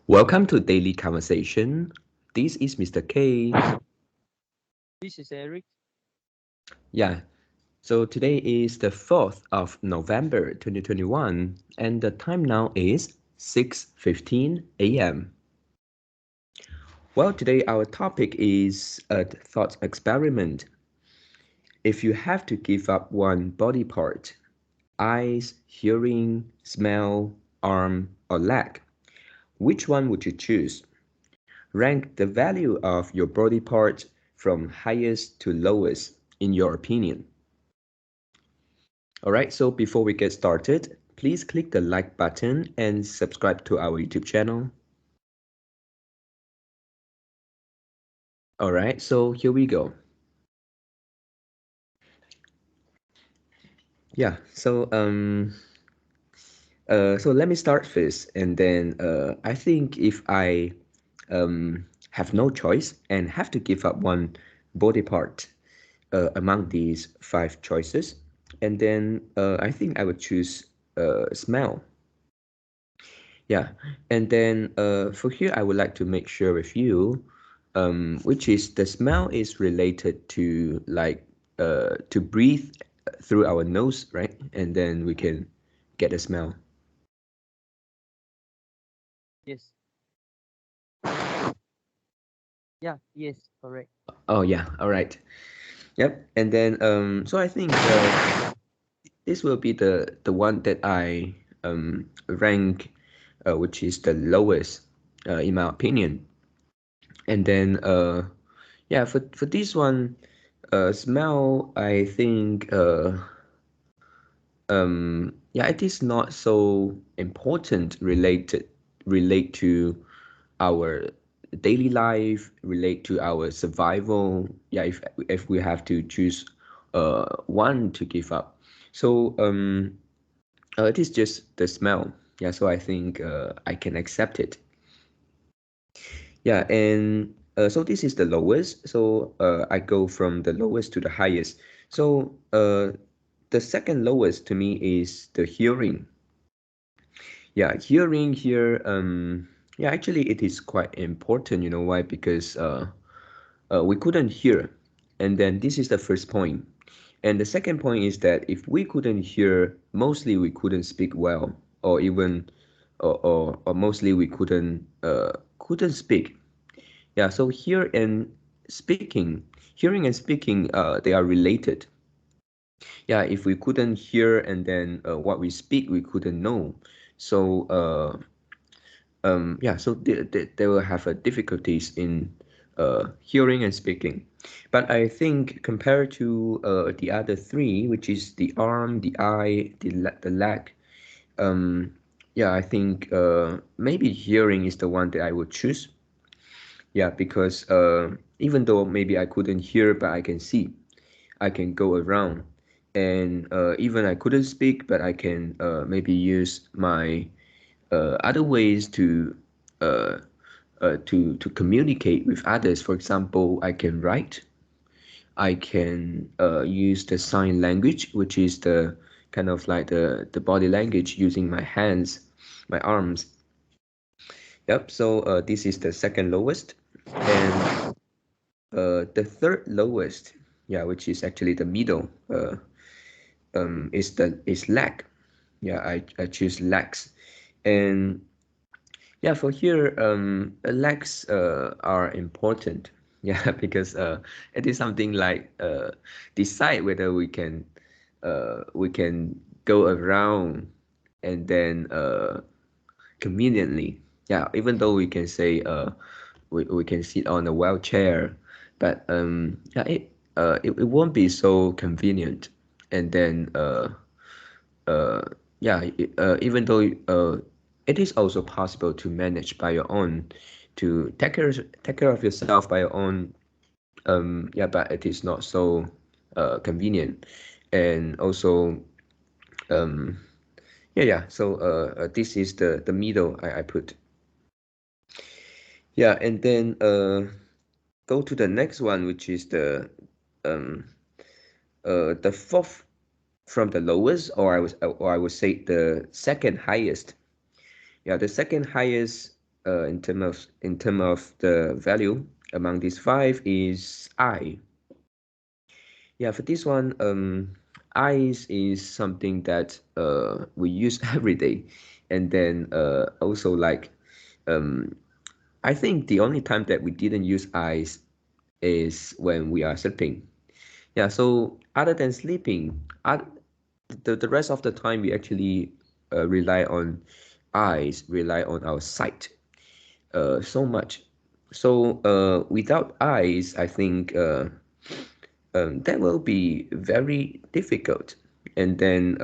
Welcome to Daily Conversation. This is Mr. K. This is Eric. Yeah, so today is the 4th of November 2021 and the time now is 6:15 a.m. Well, today our topic is a thought experiment. If you have to give up one body part, eyes, hearing, smell, arm, or leg, which one would you choose? Rank the value of your body part from highest to lowest in your opinion. Alright, so before we get started, please click the like button and subscribe to our YouTube channel. Alright, so here we go. Yeah, so let me start first, and then I think if I have no choice and have to give up one body part among these five choices, and then I think I would choose smell. Yeah, and then for here I would like to make sure with you, which is the smell is related to like to breathe through our nose, right? And then we can get a smell. Yes. Yeah, yes, correct. Oh yeah, all right. Yep. And then so I think this will be the one that I rank, which is the lowest, in my opinion. And then yeah, for this one, smell, I think yeah, it is not so important relate to our daily life, relate to our survival. Yeah, if we have to choose one to give up. So it is just the smell. Yeah, so I think I can accept it. Yeah, and so this is the lowest. So I go from the lowest to the highest. So the second lowest to me is the hearing. Yeah, hearing here. Yeah, actually, it is quite important. You know why? Because we couldn't hear, and then this is the first point. And the second point is that if we couldn't hear, mostly we couldn't speak well, or even, or mostly we couldn't speak. Yeah, so hearing and speaking, they are related. Yeah, if we couldn't hear and then what we speak, we couldn't know. So yeah, so they will have difficulties in hearing and speaking. But I think compared to the other three, which is the arm, the eye, the leg, um, yeah, I think maybe hearing is the one that I would choose. Yeah, because even though maybe I couldn't hear, but I can see, I can go around, and even I couldn't speak, but I can maybe use my other ways uh, to communicate with others. For example, I can write, I can use the sign language, which is the kind of like the body language using my hands, my arms. Yep. So this is the second lowest, and the third lowest, yeah, which is actually the middle, is leg. Yeah, I choose legs, and yeah, for here, legs are important. Yeah, because it is something like decide whether we can go around and then conveniently. Yeah, even though we can say we can sit on a wheelchair, but yeah, it won't be so convenient. And then uh, yeah, even though it is also possible to manage by your own, to take care of yourself by your own. Yeah, but it is not so convenient, and also um, yeah, yeah. So this is the middle I put. Yeah, and then go to the next one, which is um, the fourth from the lowest, or I would say the second highest. Yeah, the second highest in term of the value among these five is I. Yeah, for this one, ice is something that we use every day, and then also like um, I think the only time that we didn't use ice is when we are sleeping. Yeah, so other than sleeping, the rest of the time we actually rely on eyes, rely on our sight so much. So without eyes, I think that will be very difficult. And then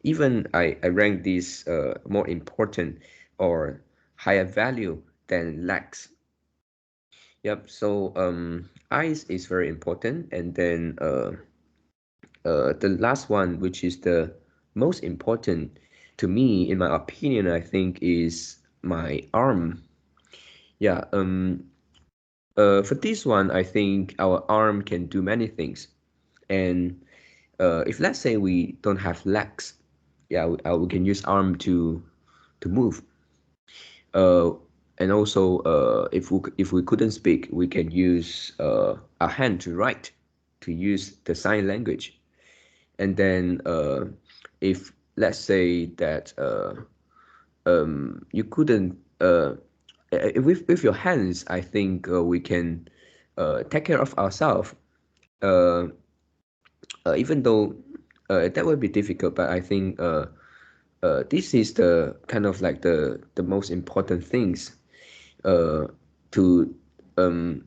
even I rank this more important or higher value than legs. Yep. So eyes is very important, and then the last one, which is the most important to me, in my opinion, I think is my arm. Yeah. For this one, I think our arm can do many things, and if let's say we don't have legs, yeah, we can use arm to move. Uh, and also, if we couldn't speak, we can use our hand to write, to use the sign language. And then if let's say that you couldn't with your hands, I think we can take care of ourselves. Uh, Even though that would be difficult, but I think this is the kind of like the most important things to um,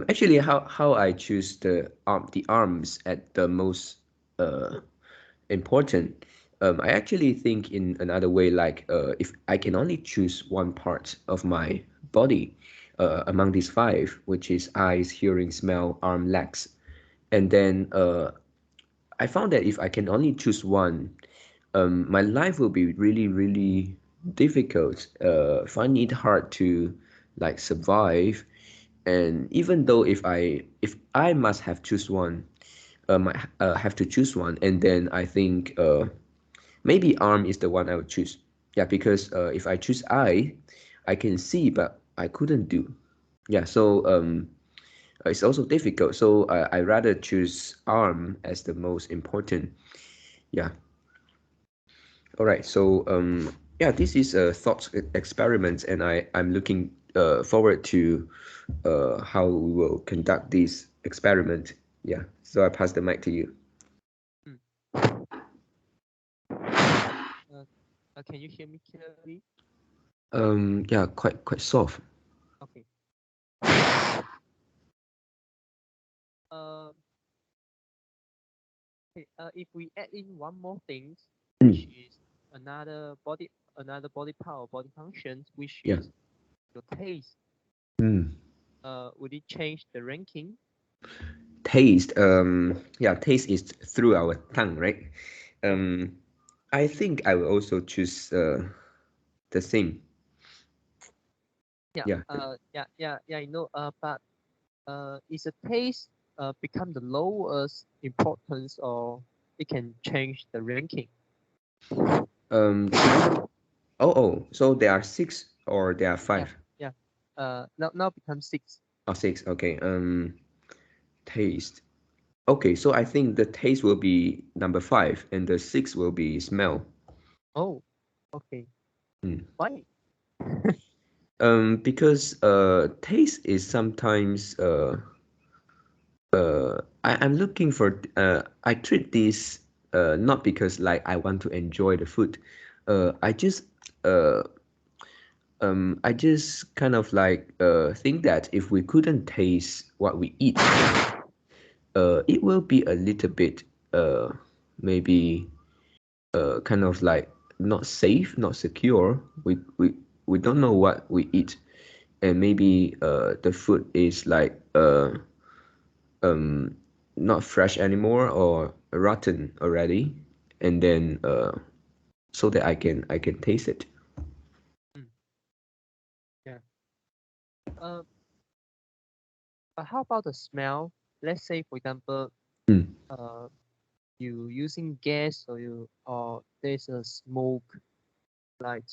actually how I choose the arms at the most important. I actually think in another way, like if I can only choose one part of my body among these five, which is eyes, hearing, smell, arm, legs, and then I found that if I can only choose one, my life will be really, really difficult. Find it hard to like survive. And even though if I must have choose one, I have to choose one, and then I think maybe arm is the one I would choose. Yeah, because if I choose I can see, but I couldn't do. Yeah, so it's also difficult. So I rather choose arm as the most important. Yeah. All right. So yeah, this is a thought experiment, and I'm looking forward to how we will conduct this experiment. Yeah. So I pass the mic to you. Mm. Uh, can you hear me clearly? Yeah, quite soft. Okay. Uh, okay. If we add in one more thing, which Mm, is another body part or body functions, which yeah. is your taste. Mm. Would it change the ranking? Taste. Yeah, taste is through our tongue, right? Um, I think I will also choose the same. Yeah. Yeah. Yeah. I know. But is a taste become the lowest importance, or it can change the ranking? To so there are six or there are Yeah. five? Yeah. Now becomes six. Oh, six. Okay. Taste. Okay, so I think the taste will be number five, and the six will be smell. Oh. Okay. Mm. Why? Because taste is sometimes I'm looking for I treat this not because like I want to enjoy the food. I just uh I just kind of like think that if we couldn't taste what we eat, it will be a little bit maybe kind of like not safe, not secure. We don't know what we eat, and maybe the food is like um not fresh anymore or rotten already, and then so that I can taste it. Mm, yeah. Uh, but how about the smell? Let's say, for example, Mm. uh, you using gas, or there's a smoke, like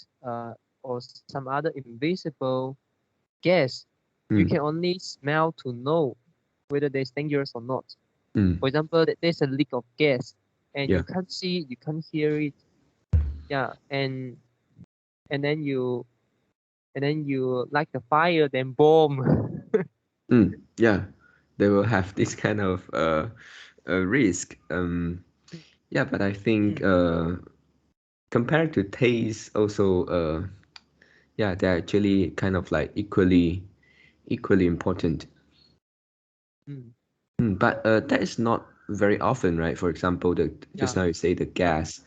or some other invisible gas, you Mm, can only smell to know whether it's dangerous or not. mm, For example, there's a leak of gas, and yeah. you can't see, you can't hear it. Yeah, and then you light the fire, then boom. Yeah. They will have this kind of risk. Yeah, but I think Mm, compared to taste, also yeah, they're actually kind of like equally important. mm, But that is not very often, right? For example, the just yeah. now you say the Uh, gas.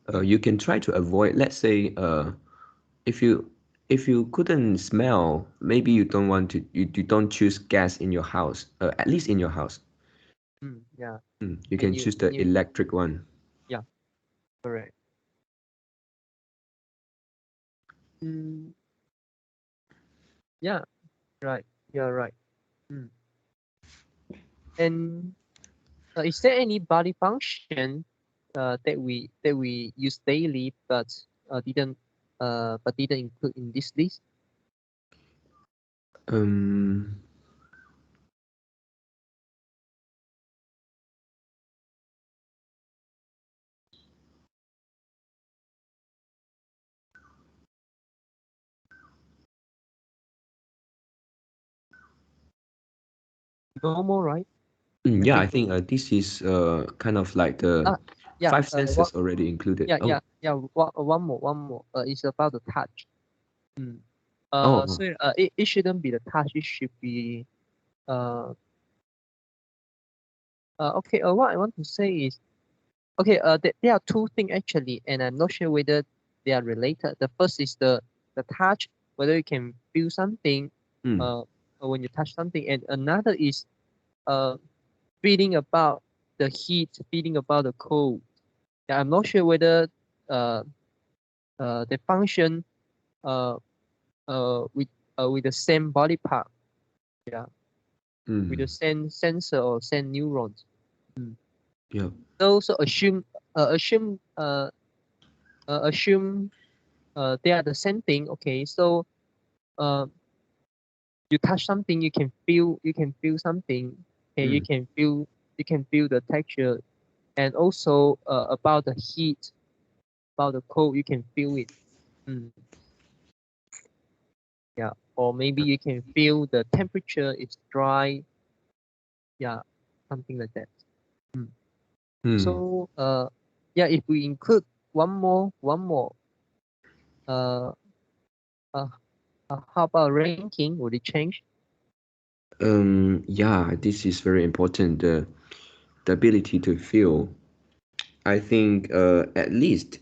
mm, You can try to avoid. Let's say, if you couldn't smell, maybe you don't want to. You don't choose gas in your house. At least in your house, yeah. you And can choose the you electric one. yeah, correct. Mm, yeah, right. You're right. Mm. And is there any body function that we use daily but didn't include in this list? Um, No more, right? I yeah, I think so. think this is kind of like the Ah, yeah. five What? senses already included. Yeah, Oh, yeah, yeah. One more. It's about the touch. Mm. oh, It shouldn't be the touch. It should be uh okay. What I want to say is okay. There are two things actually, and I'm not sure whether they are related. The first is the touch, whether you can feel something, mm, uh, when you touch something, and another is uh feeling about the heat, feeling about the cold. Yeah, I'm not sure whether uh they function uh uh with with the same body part. Yeah, with the mm, same sensor or same neurons. Mm. yeah, So uh, assume uh assume they are the same thing. Okay, so uh you touch something, you can feel something. Okay, mm, you can feel the texture, and also about the heat, about the cold, you can feel it. Mm, yeah, or maybe you can feel the temperature is dry. Yeah, something like that. Mm. mm. So yeah, if we include one more, uh, uh, how about ranking? Would it change? Yeah, this is very important. The ability to feel. I think at least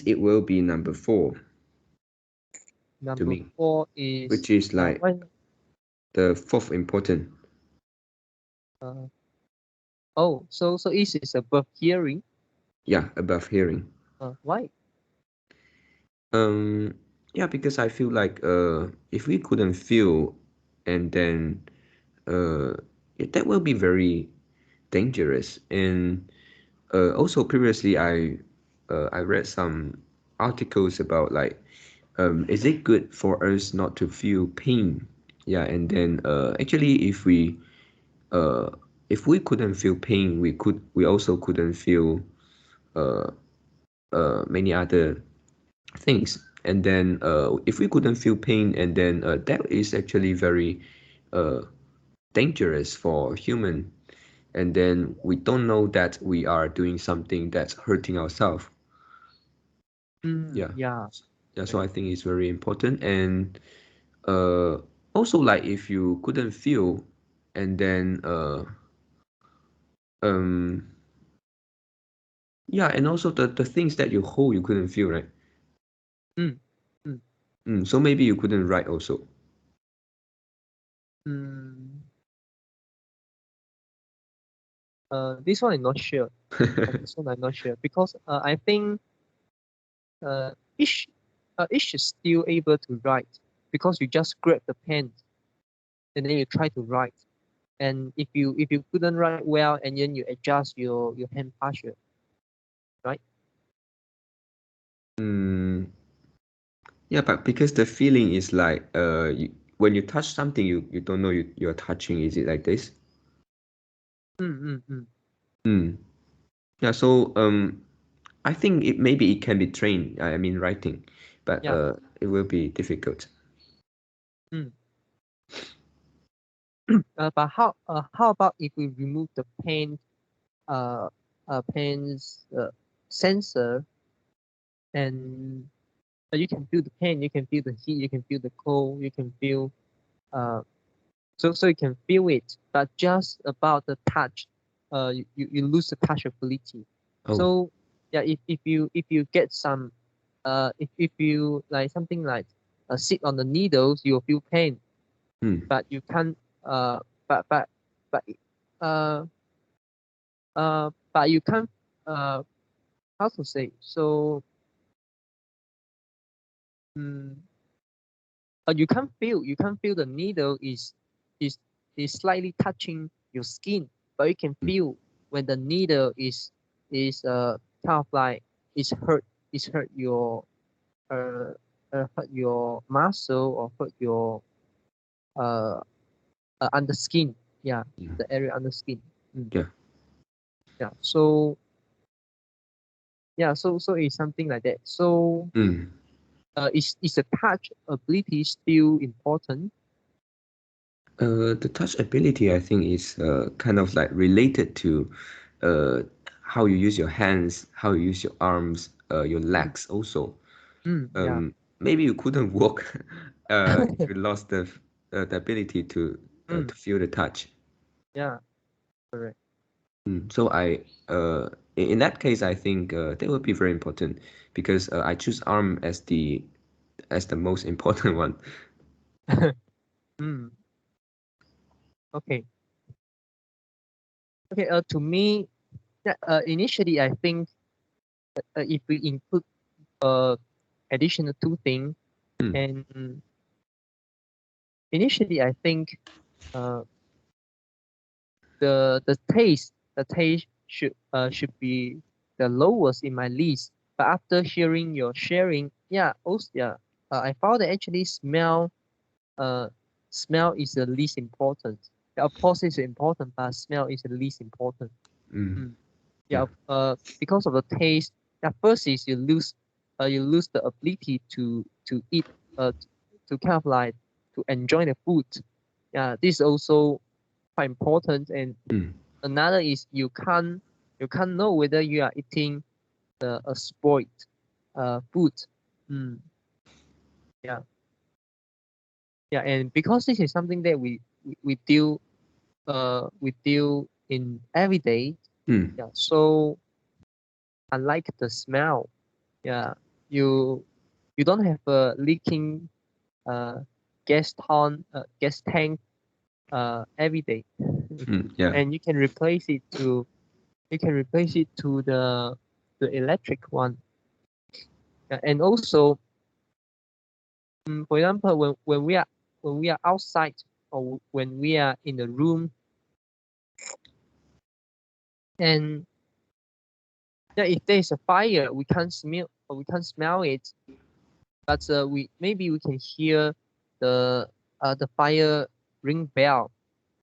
it will be number four to Number me, four is which is like why the fourth important. uh oh, so is above hearing? Yeah, above hearing. Why? Um, yeah, because I feel like if we couldn't feel, and then that will be very dangerous. And also previously I read some articles about like is it good for us not to feel pain? Yeah, and then actually uh, if we couldn't feel pain, we also couldn't feel uh, many other things. And then if we couldn't feel pain, and then that is actually very uh, dangerous for human. And then we don't know that we are doing something that's hurting ourselves. Yeah, Yeah. yeah. So Right. I think it's very important. And uh, also like if you couldn't feel, and then um yeah, and also the things that you hold you couldn't feel, right? Mm, mm, So maybe you couldn't write also. mm. This one I'm not sure. This one I'm not sure because I think uh, each each is still able to write because you just grab the pen and then you try to write. And if you couldn't write well and then you adjust your hand posture, right? mm, Yeah, but because the feeling is like when you touch something, you don't know you're touching. Is it like this? Mm, mm, mm. Mm. Yeah. So I think maybe it can be trained. I mean writing, but Yeah. it will be difficult. Mm. But how about if we remove the pain uh pain's sensor, and you can feel the pain, you can feel the heat, you can feel the cold, you can feel uh so you can feel it, but just about the touch, you lose the touch ability. Oh. So yeah, if you get some if you like something like sit on the needles, you'll feel pain, Mm. but you can't but uh but you can't uh how to say, so mm, you can't feel the needle is is slightly touching your skin, but you can Mm. feel when the needle is kind of like is hurt your uh, hurt your muscle or hurt your uh, under skin. Yeah, Yeah. the area under skin. Mm, Yeah. yeah. So yeah, so it's something like that. So Mm. is the touch ability still important? The touch ability, I think, is kind of like related to uh, how you use your hands, how you use your arms, your Mm, legs also. yeah. Maybe you couldn't walk if you lost the ability Mm, to feel the touch. yeah. Correct. So in that case, I think that would be very important because I choose arm as the most important one. Mm, okay. Okay. To me, yeah, initially I think if we include uh additional two things, Mm, and initially I think uh the taste should be the lowest in my list. But after hearing your sharing, yeah, also yeah, I found that actually uh smell is the least important. Yeah, of course, it's important, but smell is the least important. mm, Mm. yeah. Yeah, because of the taste, at first is you lose the ability to eat, to kind of like to enjoy the food. Yeah, this is also quite important. And Mm, another is you can't know whether you are eating a spoiled food. Mm, yeah, yeah, and because this is something that we deal in every day. mm, Yeah, so unlike the smell, yeah, you you don't have a leaking uh gas tank every day. yeah. And you can replace it to the electric one. Yeah, and also, for example, when we are outside, or when we are in the room, and yeah, if there is a fire, we can't smell it, but we can hear the the fire ring bell.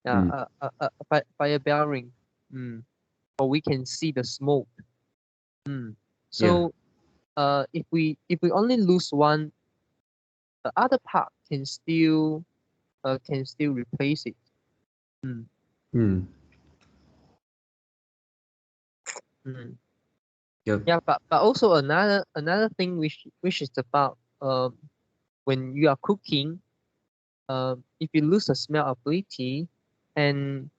Yeah, Mm, fire bell ring. Mm. Or we can see the smoke. Mm. yeah. So if we only lose one, the other part can still replace it. Mm. Mm, Mm. yep. Yeah, but also another thing which is about when you are cooking, if you lose the smell ability, and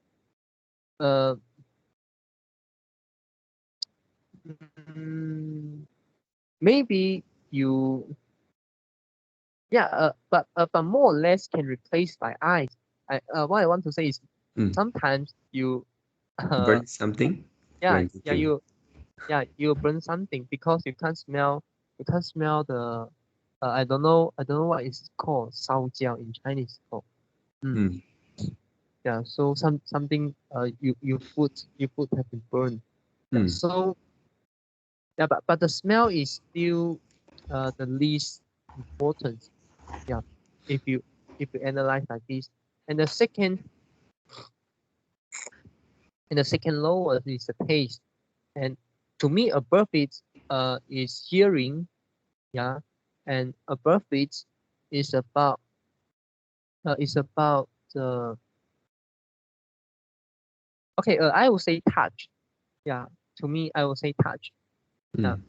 uh mm, maybe you yeah but more or less can replace by eyes. What I want to say is Mm. sometimes you uh Burn something yeah when yeah cooking. you burn something because you can't smell the I don't know what it's called, 烧焦 in Chinese called. Mm. Mm, Yeah, so something you food have been burned. Yeah, mm, so yeah, but the smell is still the least. important. Yeah, if you analyze like this, and the second lowest is the taste, and to me above it is hearing. Yeah, and above it is about uh, okay, I will say touch. Yeah, to me, I will say touch. Yeah, Mm.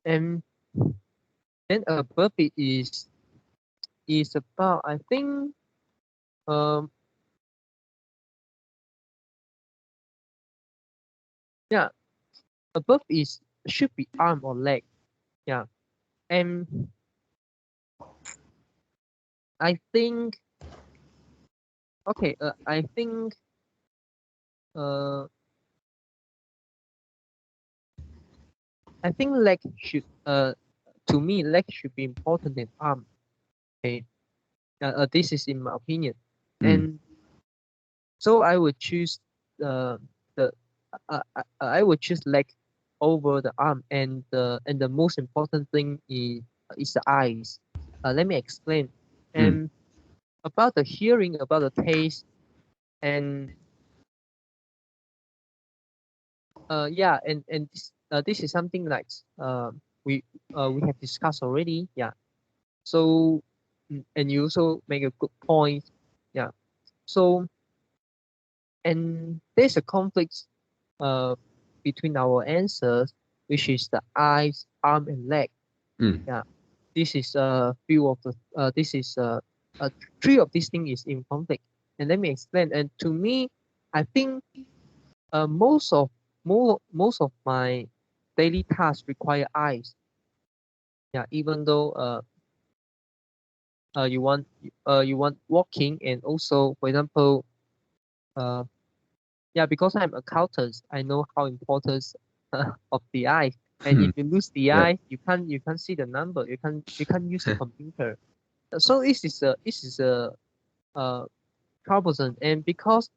and then above it is about, I think, um yeah, above is should be arm or leg. Yeah, and I think okay, uh I think leg should to me leg should be important than arm. Okay, this is in my opinion, Mm. and so I would choose the I would choose leg over the arm, and the most important thing is the eyes. Let me explain. Mm. And about the hearing, about the taste, and yeah, and this is something like we we have discussed already. Yeah. So and you also make a good point. Yeah. So and there's a conflict uh between our answers, which is the eyes, arm, and leg. Mm. Yeah. This is a few of the this is three of these things is in conflict. And let me explain. And to me, I think most of most of my daily tasks require eyes. Yeah, even though you want walking, and also for example uh yeah, because I'm accountant, I know how important of the eye. And if you lose the Yep. eye, you can't see the number. You can't use the computer. So this is a uh troublesome. And because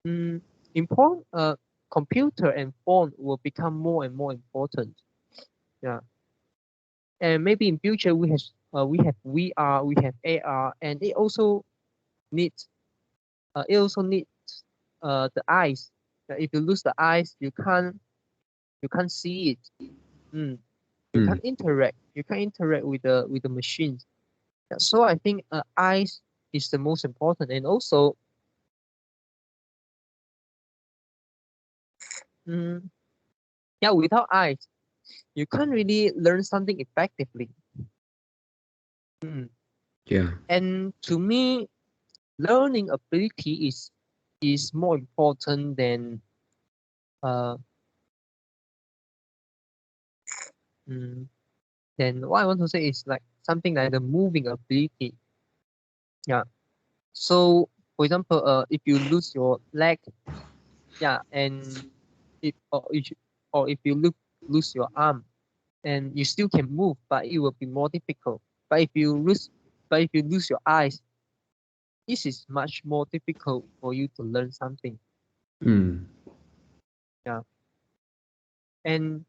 um, important computer and phone will become more and more important. Yeah, and maybe in future we have VR, we have AR, and needs it also needs the eyes. If you lose the eyes, you can't see it. Mm. You Mm. can't interact. You can't interact with the machines. Yeah, so I think eyes is the most important. And also, mm, yeah, without eyes, you can't really learn something effectively. Mm. Yeah. And to me, learning ability is more important uh mm, than what I want to say is like something like the moving ability. Yeah. So for example, if you lose your leg, yeah, and if you lose your arm, and you still can move, but it will be more difficult. But if you lose your eyes, this is much more difficult for you to learn something. Mm. Yeah. And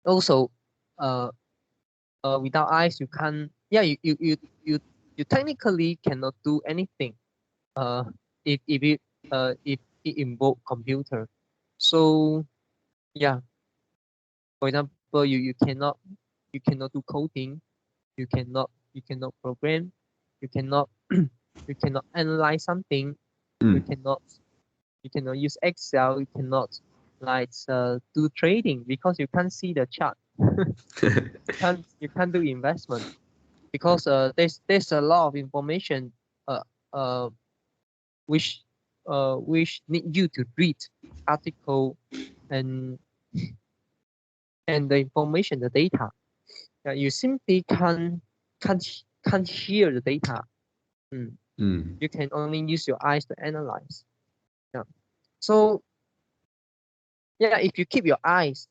also, uh, without eyes, you can't. Yeah, you technically cannot do anything. Uh, if it involve computer. So yeah, for example, you cannot do coding. You cannot program. You cannot you cannot analyze something. You Mm. cannot you cannot use Excel. You cannot like do trading because you can't see the chart. You can't do investment because there's a lot of information uh uh which which need you to read article and the information, the data. You simply can't hear the data. Mm. Mm. You can only use your eyes to analyze. Yeah. So yeah, if you keep your eyes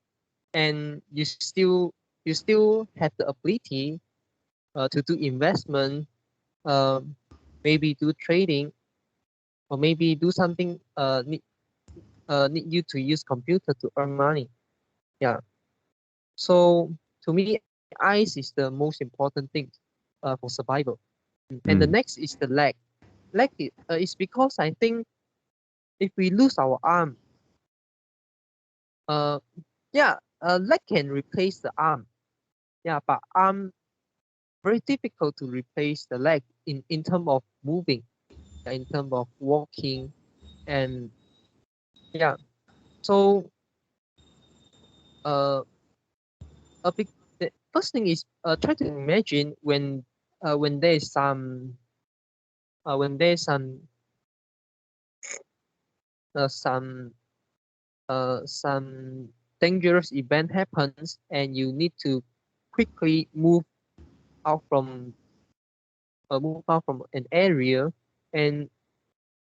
and you still have the ability to do investment, um, maybe do trading, or maybe do something need you to use computer to earn money. Yeah. So to me, eyes is the most important thing for survival. And the next is the leg. Leg is because I think if we lose our arm, leg can replace the arm. Yeah, but arm very difficult to replace the leg in terms of moving, in terms of walking, and yeah. So the first thing is try to imagine when there is some some dangerous event happens and you need to quickly out from move out from an area, and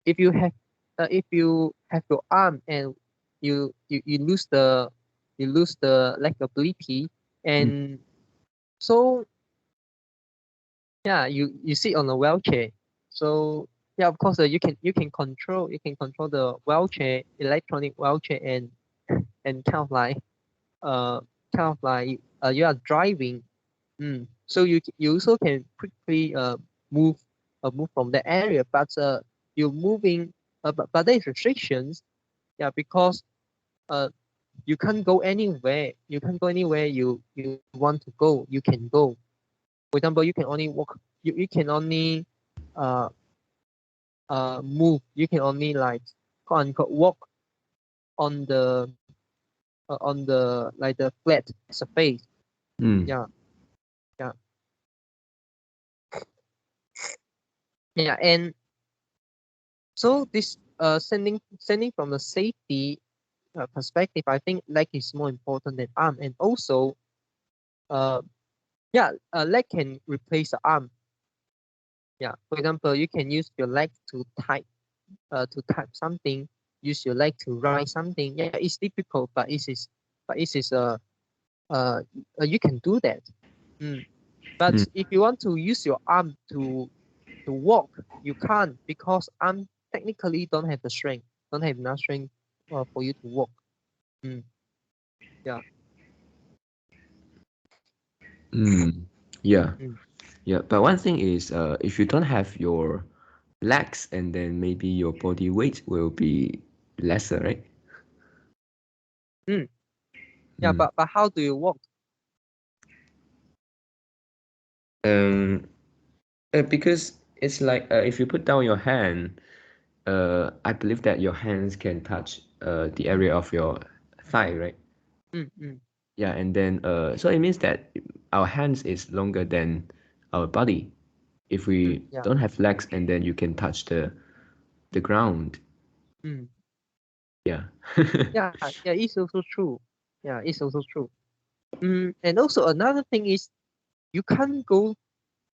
if you have your arm and you lose the leg ability, and so yeah, you sit on a wheelchair. So yeah, of course, you can control the wheelchair, electronic wheelchair, and uh you are driving. So you also can quickly move move from the area, but you're moving, but there's restrictions. Yeah, because uh you can't go anywhere. You can't go anywhere you want to go. You can go. For example, you can only walk. You can only uh move. You can only like quote unquote walk on the like the flat surface. Yeah, yeah, yeah. And so this sending from the safety perspective, I think leg is more important than arm, and also uh leg can replace the arm. Yeah, for example, you can use your leg to type something, use your leg to write something. Yeah, it's difficult, but you can do that. But if you want to use your arm to walk, you can't, because arm technically don't have enough strength for you to walk. Yeah. Yeah. Mm. Yeah, but one thing is, if you don't have your legs, and then maybe your body weight will be lesser, right? Yeah, but how do you walk? Um, because it's like, if you put down your hand, I believe that your hands can touch the area of your thigh, right? Mm. Yeah, and then so it means that our hands is longer than our body. If we Yeah. don't have legs, and then you can touch the ground. Mm. Yeah. Yeah, yeah, it's also true. Yeah, it's also true. And also another thing is you can't go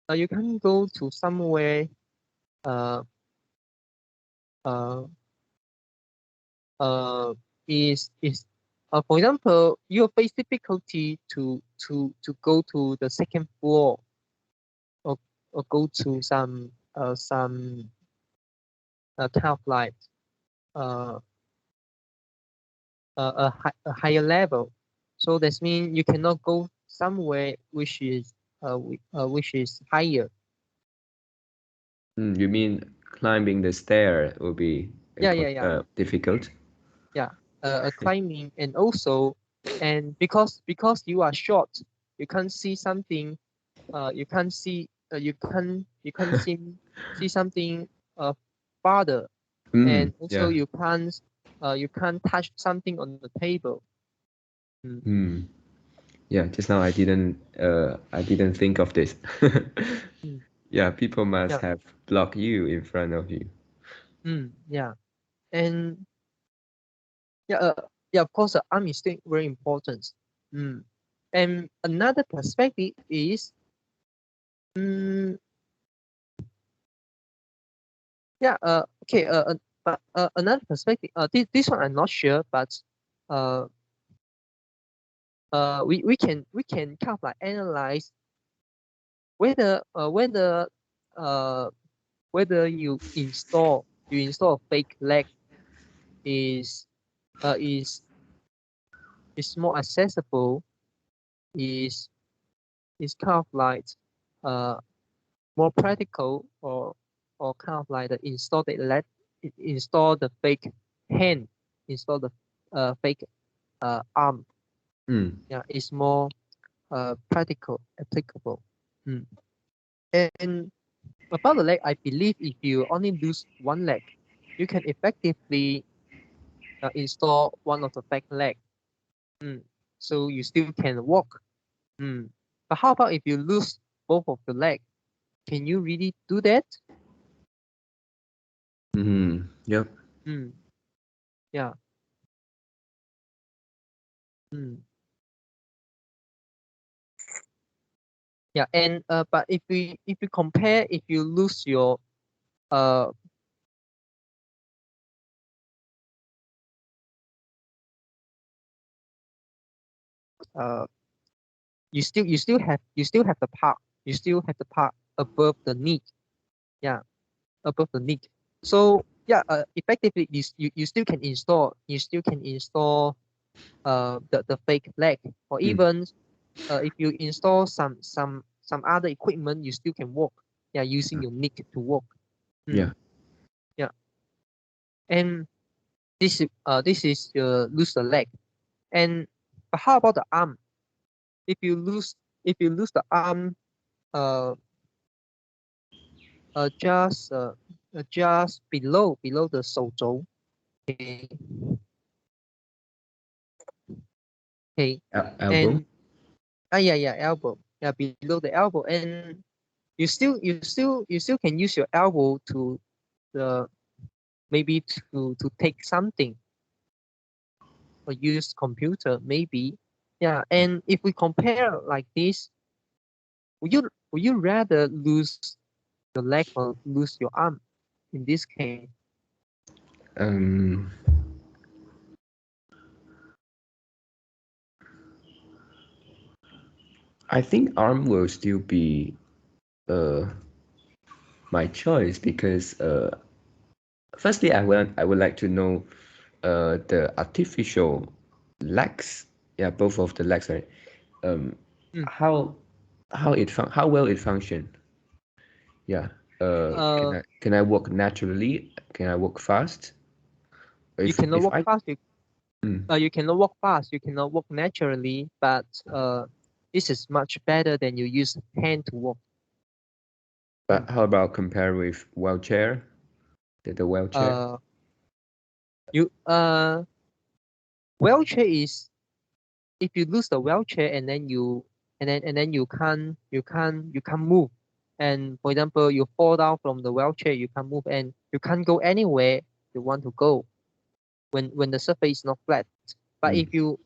to somewhere uh uh uh is for example, you face difficulty to go to the second floor, or go to some kind of like uh a higher level. So that means you cannot go somewhere which is higher. You mean climbing the stair will be Yeah. difficult? Yeah. Climbing, and also, and because you are short, you can't see something. You can't see something farther, and also Yeah. you can't touch something on the table. Yeah, just now I didn't think of this. Mm. Yeah, people must Yeah. have blocked you in front of you. Yeah. And yeah, of course, the arm is still very important. And another perspective is, mm, yeah, okay, but another perspective, this one I'm not sure, but uh, we can kind of like analyze whether uh whether you install a fake leg is is more accessible is kind of like more practical, or kind of like the install the fake hand, install the fake arm. Yeah, it's more practical, applicable. And about the leg, I believe if you only lose one leg, you can effectively install one of the back leg. So you still can walk. But how about if you lose both of the leg? Can you really do that? Yep. Yeah. Yeah, and but if we compare, if you lose your uh uh you still have the part, above the knee. Yeah, above the knee. So yeah, effectively you still can install, the fake leg, or even if you install some other equipment, you still can walk. Yeah, using your knee to walk. Yeah. Yeah. And this is lose the leg. And but how about the arm? If you lose the arm, uh, just below the 手肘. Okay. Okay. Elbow. And yeah, elbow. Yeah, below the elbow. And you still can use your elbow to the maybe to take something, or use computer maybe. Yeah. And if we compare like this, would you rather lose your leg or lose your arm in this case? Um, I think arm will still be my choice because firstly I would like to know the artificial legs. Yeah, both of the legs, right? How how well it function. Yeah. Uh, Can I walk naturally? Can I walk fast? you If cannot walk I fast. mm, You cannot walk fast. You cannot walk naturally. But this is much better than you use hand to walk. but how about compare with wheelchair? The wheelchair? Uh, you wheelchair is, if you lose the wheelchair, and then you can't move. And for example, you fall down from the wheelchair, you can't move, and you can't go anywhere you want to go when the surface is not flat. But Mm, if you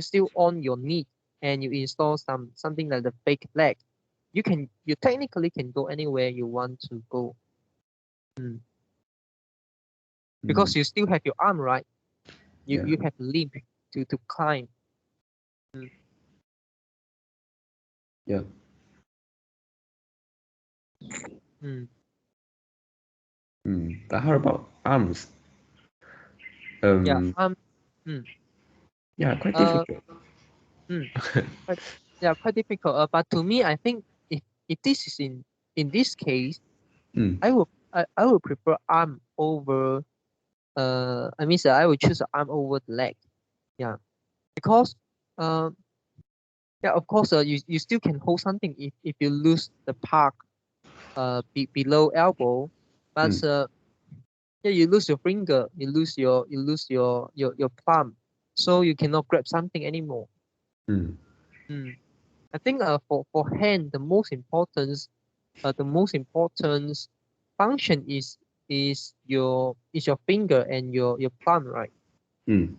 still on your knee, and you install something like the fake leg, you technically can go anywhere you want to go. mm, Because you still have your arm, right? yeah, You have limb to climb. Mm, yeah. mm. But how about arms? Yeah. Um, Mm, yeah, quite uh, difficult. mm, quite, yeah, quite difficult. But to me, I think if this is in this case, Mm, I would prefer arm over. I mean, I would choose arm over the leg. Yeah, because um, yeah, of course, you still can hold something if you lose the part below elbow, but mm, yeah, you lose your finger, you lose your palm, so you cannot grab something anymore. mm, Mm. I think for hand, the most important function is your finger and your palm, right? mm.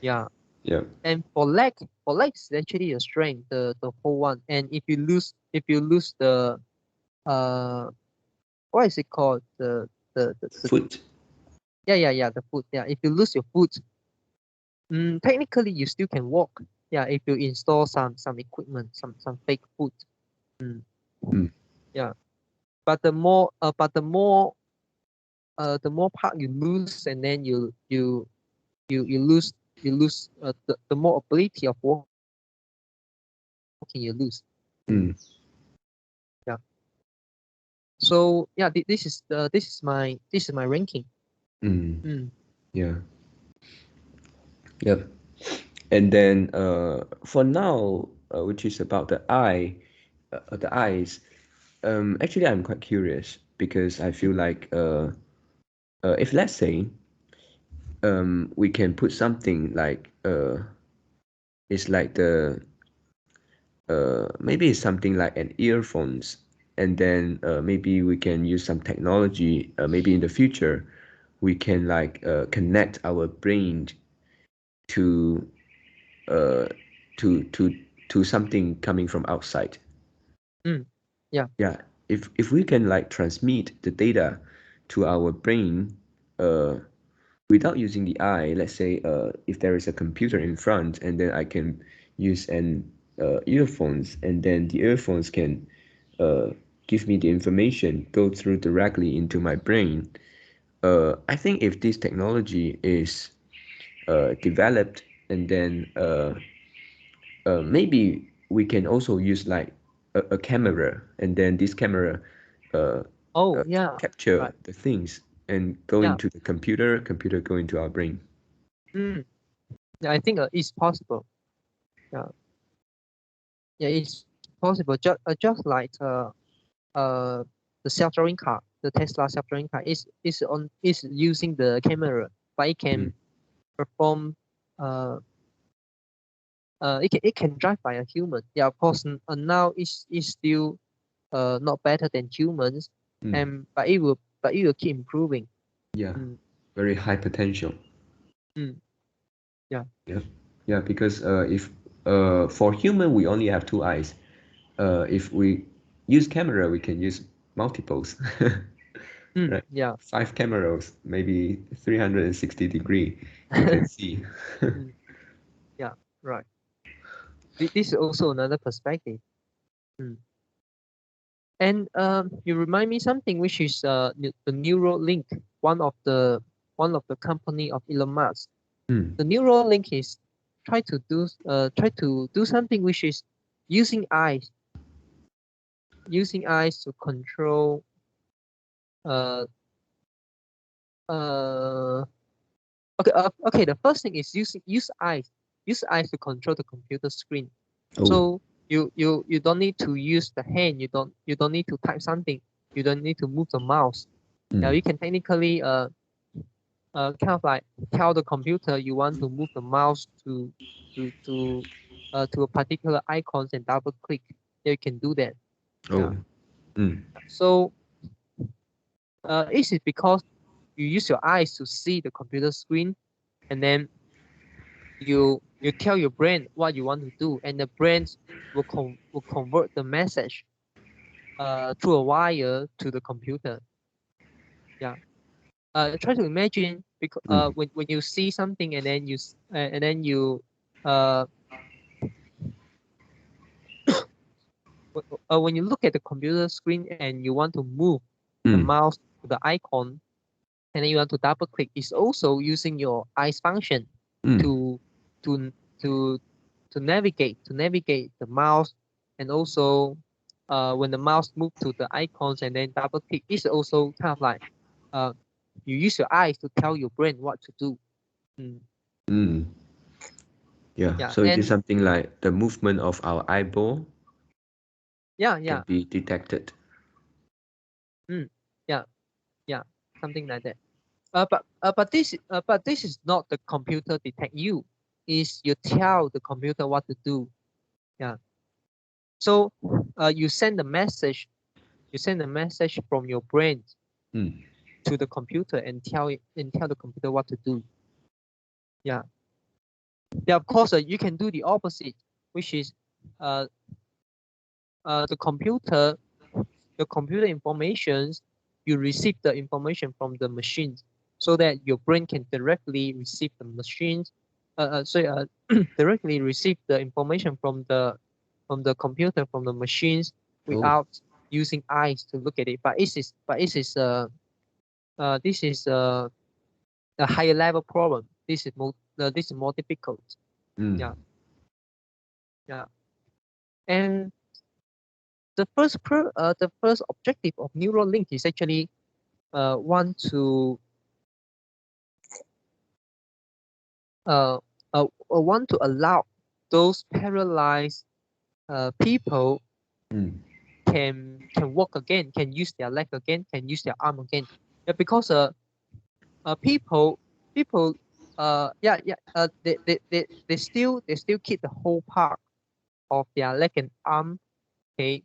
Yeah. Yeah. And for legs, it's actually a strength, the whole one. And if you lose the uh what is it called, the Foot. yeah, the foot. Yeah, if you lose your foot, technically you still can walk. Yeah, if you install some equipment, some fake foot. Mm, Mm, yeah. But the more part you lose, and then you lose the more ability of walking. How can you lose? Mm. Yeah. So yeah, this is my ranking. Mm. Yeah. Yep. And then for now, which is about the eyes. Actually, I'm quite curious because I feel like if let's say we can put something like it's like the maybe it's something like an earphones, and then maybe we can use some technology. Maybe in the future, we can like connect our brain to uh to to to something coming from outside. Yeah. Yeah, if we can like transmit the data to our brain uh without using the eye, let's say if there is a computer in front and then I can use an earphones, and then the earphones can uh give me the information go through directly into my brain. I think if this technology is developed, and then maybe we can also use like a camera, and then this camera uh, Oh yeah. capture Right. the things and go Yeah. into the computer go into our brain. Mm. Yeah, I think it's possible. Yeah. Yeah, it's possible. Just like uh the self-driving car, the Tesla self-driving car is using the camera, but it Mm. can perform uh it can drive by a human. Yeah, of course. Now it's still not better than humans, Mm. and but it will keep improving. Yeah, Mm, very high potential. mm, yeah. Yeah, yeah, because if for human we only have two eyes. If we use camera, we can use multiples. Right? Yeah. Five cameras, maybe 360-degree, we can see. Mm, yeah. Right. This is also another perspective. Mm. And you remind me something, which is the Neuralink, one of the company of Elon Musk. Mm. The Neuralink is try to do something which is using eyes to control uh uh okay, the first thing is use eyes to control the computer screen. Oh. So you don't need to use the hand, you don't need to type something, you don't need to move the mouse. Yeah, Mm. you can technically kind of like tell the computer you want to move the mouse to to to a particular icons and double click. Yeah, you can do that. Yeah. Oh. Mm. So is it because you use your eyes to see the computer screen, and then you tell your brain what you want to do, and the brain will convert the message through a wire to the computer. Yeah. Try to imagine, because Mm. when you see something, and then you uh when you look at the computer screen and you want to move the Mm. mouse to the icon, and then you want to double click, it's also using your eyes function Mm. to to to to navigate the mouse, and also when the mouse move to the icons and then double click, it's also kind of like uh you use your eyes to tell your brain what to do. Mm, Mm. Yeah. yeah. So it is And something like the movement of our eyeball can yeah. be detected. Mm, yeah. Yeah, something like that. But this is not the computer detect you. Is you tell the computer what to do. Yeah. So you send a message. You send a message from your brain Mm. to the computer and tell the computer what to do. Yeah. Yeah. Of course, you can do the opposite, which is uh, the computer the computer informations, you receive the information from the machines, so that your brain can directly receive the machines, directly receive the information from the computer, from the machines, Oh. without using eyes to look at it. But this is a higher level problem. This is more difficult. Mm. Yeah, yeah. And the first objective of neural link is actually want to want to allow those paralyzed people can walk again, can use their leg again, can use their arm again. Yeah, because people they still keep the whole part of their leg and arm, okay,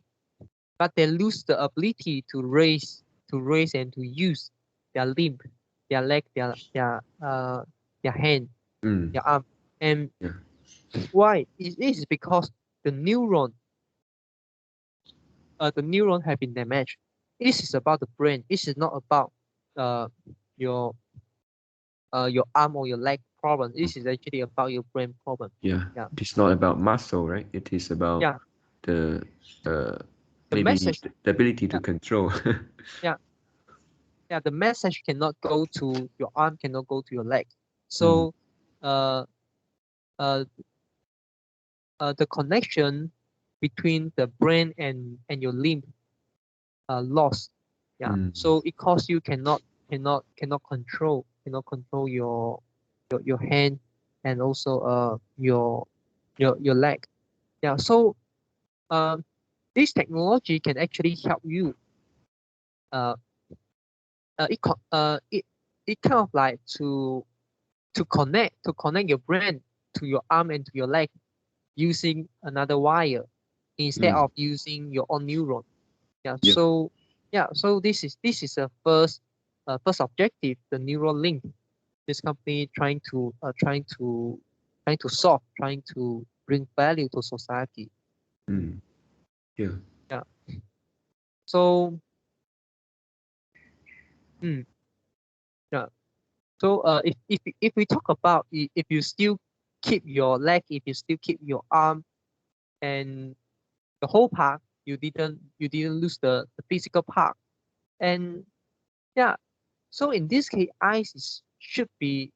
but they lose the ability to raise and to use their limb, their leg, their hand, their arm. And why? It is because the neuron have been damaged. This is about the brain. This is not about your arm or your leg problem. This is actually about your brain problem. Yeah. It's not about muscle, right? It is about the maybe message, the ability to control. The message cannot go to your arm, cannot go to your leg. So the connection between the brain and your limb lost. So it cause you cannot control your hand and also your leg. So this technology can actually help you it kind of like to connect your brain to your arm and to your leg using another wire instead of using your own neuron. So this is a first objective, the neural link. This company trying to solve, trying to bring value to society. So so if we talk about if you still keep your leg, if you still keep your arm and the whole part, you didn't lose the physical part. And so in this case, eyes should be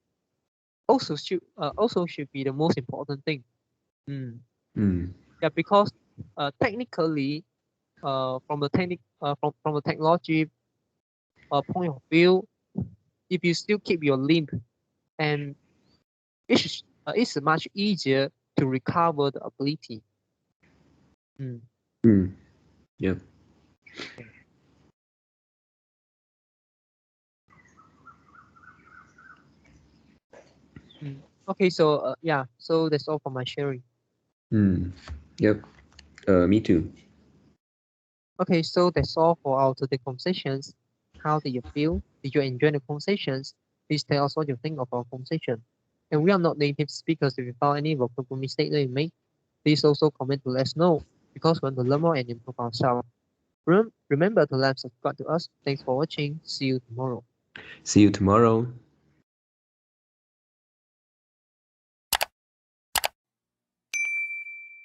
also should be the most important thing. Because technically from the technology point of view, if you still keep your limb, and it's much easier to recover the ability. Okay, so so that's all for my sharing. Me too. Okay, so that's all for our today conversations. How did you feel? Did you enjoy the conversations? Please tell us what you think of our conversation. And we are not native speakers. If you found any vocal mistake that you made, please also comment to let us know, because we want to learn more and improve ourselves. Remember to like, subscribe to us. Thanks for watching. See you tomorrow. See you tomorrow.